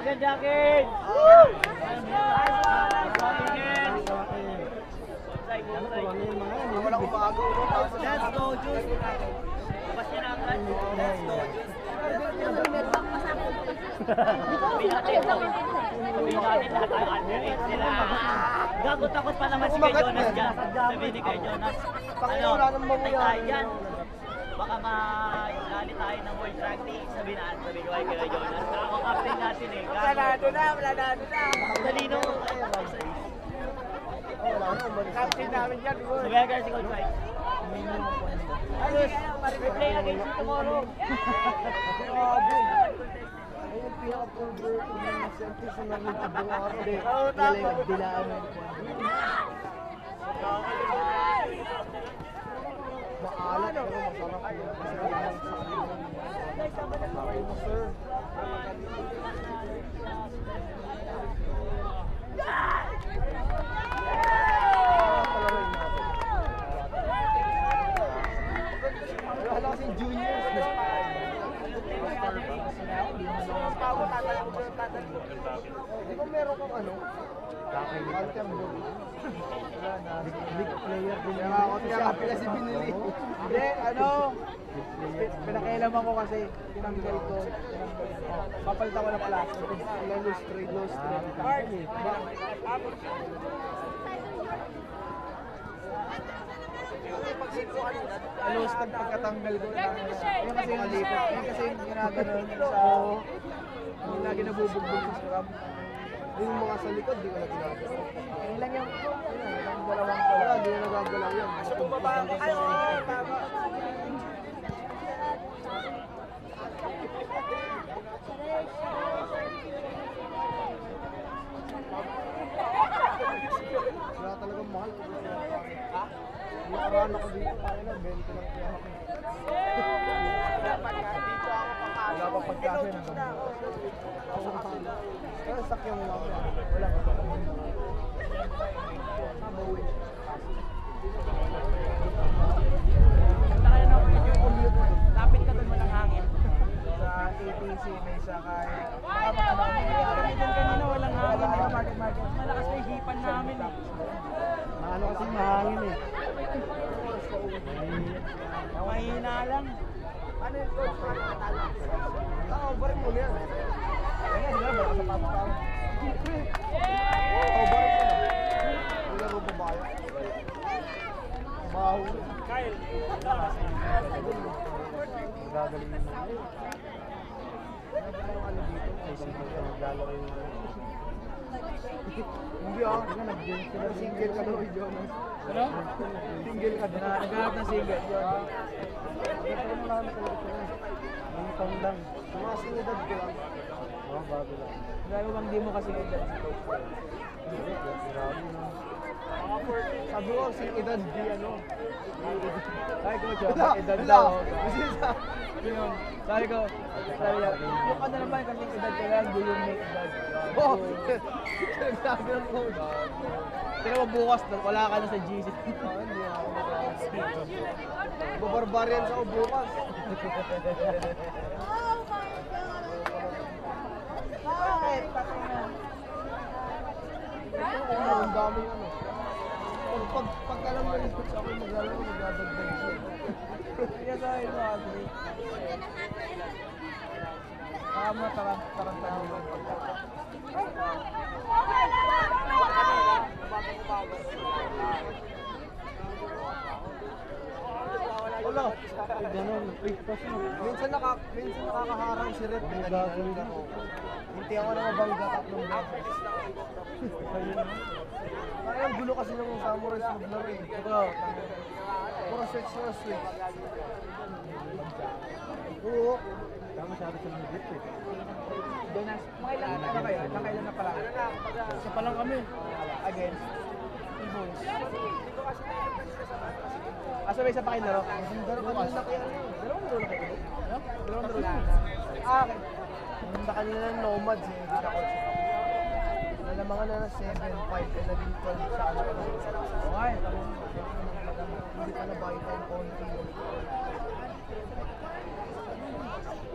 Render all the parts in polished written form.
Akin, Jackie! Wala akong bago. Let's go, Juice! Labas niya na agad. Let's go, Juice! Sabihin natin lahat tayo underage sila. Gago-takot pa naman si Kay Jonas dyan. Sabihin ni Kay Jonas, tay tayo dyan. Baka mailali tayo ng World Rugby. Sabihin ko kay Jonas. Ako captain natin eh. Planado na. Dalino. Captain namin yan. Sabihin ka si Coach Mike. Ayos, we play against you tomorrow. Ayun, pinaka-pulver ko ng sentence na nangitid yung ako. Dilaan mo. Maalat pero masarap yun. Okay mo, sir. Wala kasing juniors. Di ba meron kang ano? Alter ball. Big player din. Kaya pila si Binili. Hindi, ano? Pinakailaman ko kasi. Tinanggal ko. Papalitan ko na pala. No straight. Alos pagkatanggal ko lang. Yung kasi malipot. Yung kasi ginaganon sa... Yung lagi nabubugbog sa scrum. Yung mga sa likod, di ko na ginagawa. Ayun lang yung dalawang ko. Wala, di na nagagalaw yan. Asa bumaba ako kayo. Tama. Wala talagang mahal. Ha? Nakaraan ako dito. Kaya na, 20 lang kaya ako. Wala pa pagkasya na kami. Kaya sakyan mo lang. Wala ka. Mabawi. Kanta kaya na medyo commute. Lapit ka doon mo ng hangin. Sa ATC may sakay. Kami doon kanina walang hangin. Malakas na hipan namin. Maano kasi mahangin eh. Mahina lang. Ano yung coach? Paano katalo? Overin mo yan. Kaya sila ba? Sa papa-papa. Overin mo. Ang laro pa ba yun? Baho. Kyle. Gagaling mo. Ano dito? Naglalaro yung... Hindi ah. Nag-game sila. Single ka daw, Jonas. Ano? Single ka daw. Naghanap na single, Jonas. Pero marami talaga sila. Ang taon lang. Mga sinidad ko lang. Oo, bago lang. Grabe bang di mo kasi edad si Coach? Grabe na. Sabi ko, si edad di ano. Sabi ko, edad daw. Sabi ko, yung ka na naman kasing edad ka lang, do you make edad? Oh! Sabi ng coach. Pero bukas, wala ka na sa GC. Hindi ako. Babarbarian sa bukas. Bakit? Ang daming ano. Pag alam mo yung coach ako maglalaro, magdadagdag siya. Kaya sa ito, Adri. Tama, tarantado yung pagkakita. Wala. Ganun. Minsan nakakaharang si Red. Hindi ako na mabangga tatlong beses. Parang gulo kasi ng samurai sa maglaro eh. Puro switch na switch. Oo. Tama sabi sa mga dito eh. Jonas, makailan na kayo? Nakailan na pala? Isa pa lang kami. Against Eagles. Sabay isa pa kayo laro? Dalawang laro kayo? Dalawang laro lang. Okay. Naganda kanina ng Nomads eh. Hindi na coach. Nalamangan na 7-5 and naging 12 sa anak. Okay. Hindi pa nabayad tayong konti.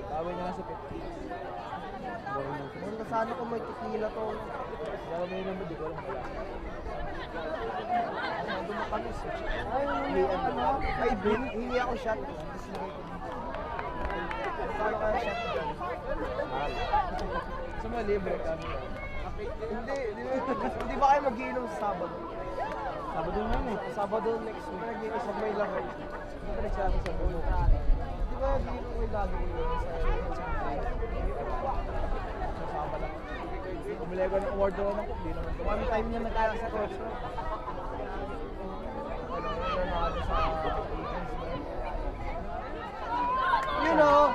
Away na lang sa pit. Meron kasi sana kung may tequila to. Wala may naman, di ko alam pala. Dumakalis eh. Ay, Bin, hingi ako shot. Paano kaya shot dyan? Sa mga libre kami. Hindi ba kayo mag-iinom sa Sabado? Sabado naman eh. Sabado next week. Nag-iinom sa may laro. Hindi ka nagsabi sa bulo. Di ba mag-iinom ko lagi sa Sabado? Bumili ko ng award doon ako. Hindi naman. One time niya nagkaya sa coach. You know.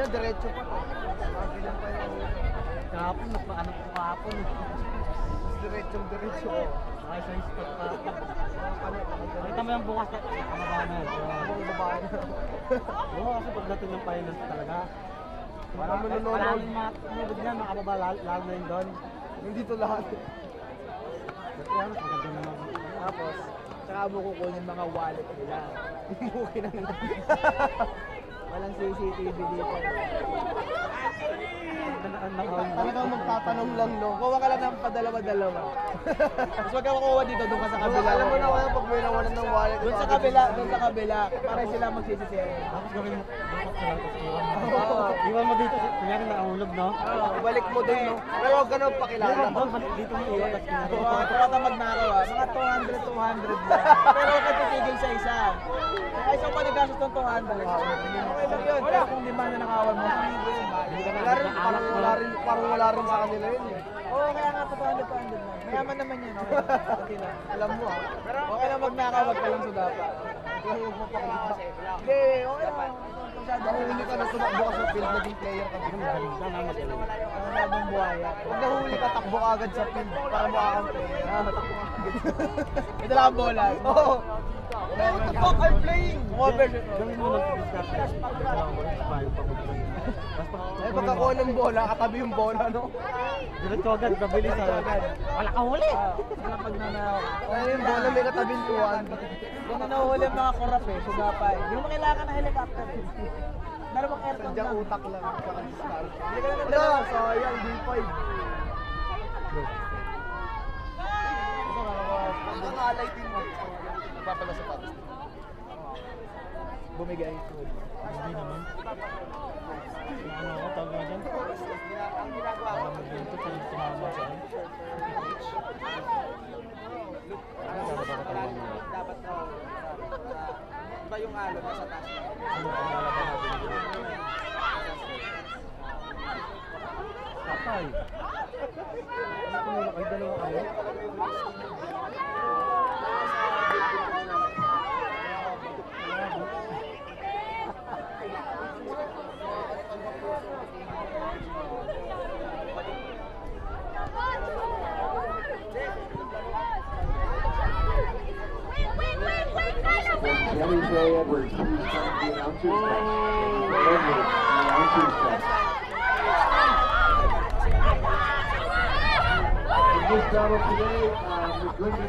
Diretso pa. Kahapon, nagpaano ko kahapon. Diretso. Ay, sa spot pa. Nakita mo yung bukas na kamabaan na. Kamabaan na. Oo, kasi pagdating ng finals talaga. Wala mo nanonood. Wala na makababa, lalo na yun doon. Nandito lahat. Yan, maganda naman. Tapos, saka mo kukunin mga wallet nila. Bukin na nila. Walang CCTV dito. Talagang magtatanong lang, no? Kuha ka lang ng padalawa-dalawa. Tapos wag ka makuha dito, doon ka sa kabila. Alam mo na kaya pag may nawalan ng wallet. Doon sa kabila, para sila magsisisere. Tapos gawin mo, iwan mo dito, kunyari nakahulog, no? Oo, ibalik mo doon, no? Pero huwag ka na pakilala. Dito mo iwan, tapos kinagawa. Kung ka magnakaw, mga 200 lang. Pero huwag ka titigil sa isa. Kaya isang panigasos ng 200. Okay lang yun. Wala kung di ba na nakawan mo. Parang wala rin sa kanila yun eh. Oo, kaya nga 200 lang. Mayaman naman yan. Okay lang. Alam mo ah. Okay lang magnakawag ka lang sa dapa. Huwag mo pakita. Hindi, okay lang. Nahuli ka na tumakbo ka sa field, naging player ka din. Naging buhaya. Pag nahuli ka, takbo ka agad sa field para makakang player. Takbo ka agad. Ito lang ang bola. Oo. Talk, I'm playing! Gawin mo lang discuss. Ay, pagkakuha ng bola, katabi yung bola, no? Diretso agad, nabilis agad. Wala ka huli! Wala pag nanakaw. Ay, yung bola may katabing tuwan. Kung nahuhuli ang mga korap eh, sugapay. Hindi mo kailangan ng helicopter eh. Dalawang aircon lang. Sadyang utak lang. Wala, sayang, D5. Nakakaalay din mo. Nagpapala sa patos. Bumigay. Hindi naman. Ano ako, tawag na dyan? Ang ginagawa ko. Dito, tumama sa akin. Dapat na. Iba yung alon sa taas. Ano ang nalaga natin? Patay. Ano kung nila kayo dalawang alon? Jerry J. Edwards, please come to the announcer's desk. Announcer's desk. In this battle today, Ms. Lindsay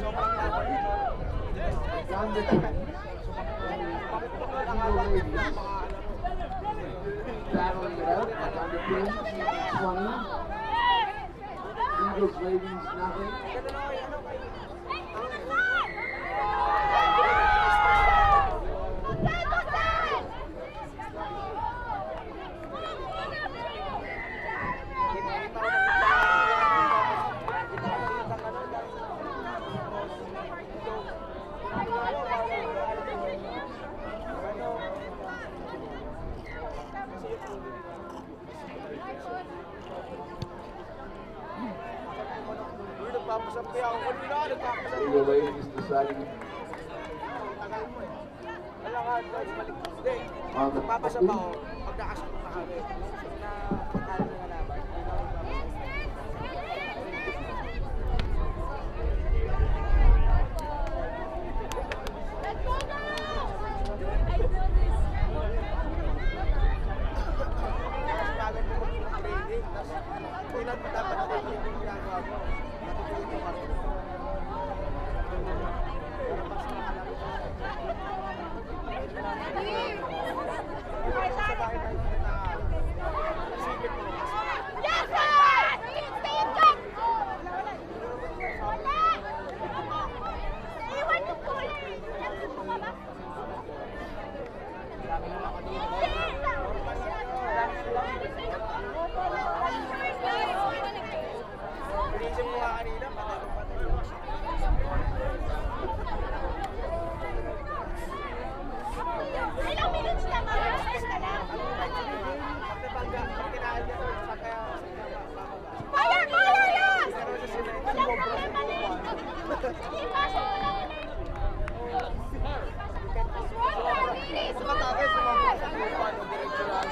down the team. Eagle ladies battling it out on the pin, 20. Eagles ladies nothing. Eagle ladies deciding on the Katulad mo dapat ako yung ginagawa mo. Matutulog mo kasi. Yes, sir! Stand up! Wala! Iwan yung kulay! Nandun mo ka ba? Pinisip mo nga kanina, patay. Ilang minutes lang ang process ka lang. Fire! Fire yan! Walang problema na yun. Ipasok mo lang ulit. Bilis! Makatagay sa mga paano, diretso lang.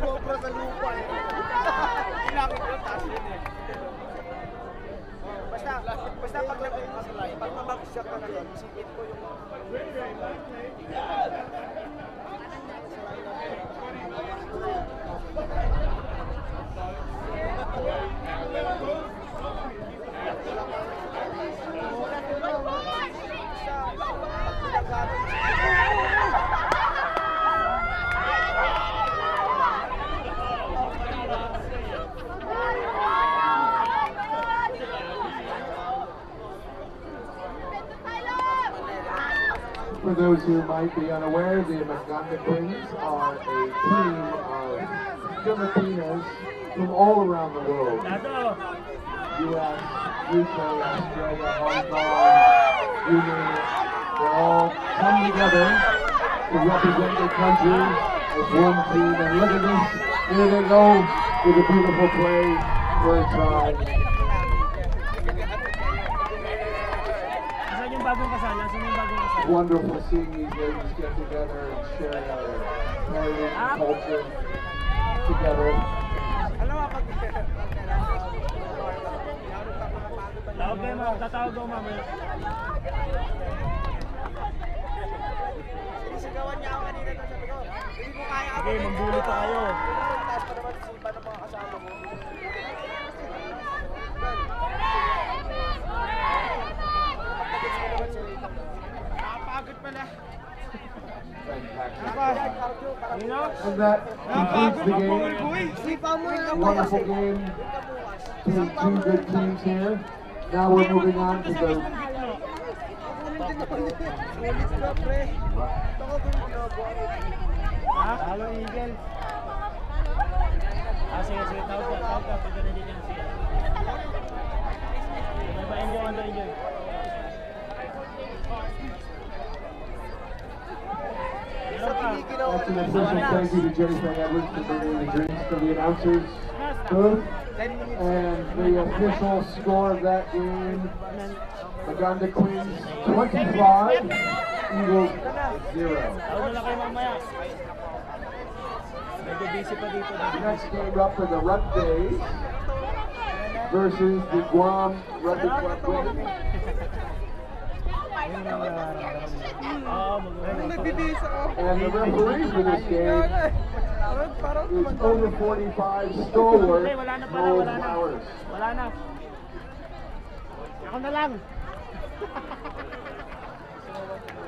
Lumobra sa lupa eh. Kailangan ko, taas yun eh. Basta paglagay mo sa line, pag mabagsak ka na doon, isipin ko yung... For those who might be unaware, the Maganda Queens are a team of Filipinos from all around the world. US, UK, Australia, Hong Kong, you name it. They all come together to represent their country as one team. And look at this, here they go with a beautiful play for a try. Wonderful seeing these ladies get together and share their heritage and culture together. Tatawag ko mamaya. Sinisigawan niya ako kanina doon, sabi ko, hindi ko kaya ako. Okay, mambuli pa kayo. Taas pa naman sipa ng mga kasama mo. Nakapagod pala. And that concludes the game. Wonderful game. Two good teams here. Now we're moving on to the Halo Eagle. Sige, tawag ka. Pwede na dito siya. Enjoy. That's an official thank you to Jenny Van Edwards for bringing the drinks to the announcers booth. And the official score of that game, Maganda Queens 25, Eagles 0. The next game up for the Rut Days versus the Guam Rugby Club Women. And the referee for this game is over 45 stalwart Noel Flowers. Ako na lang.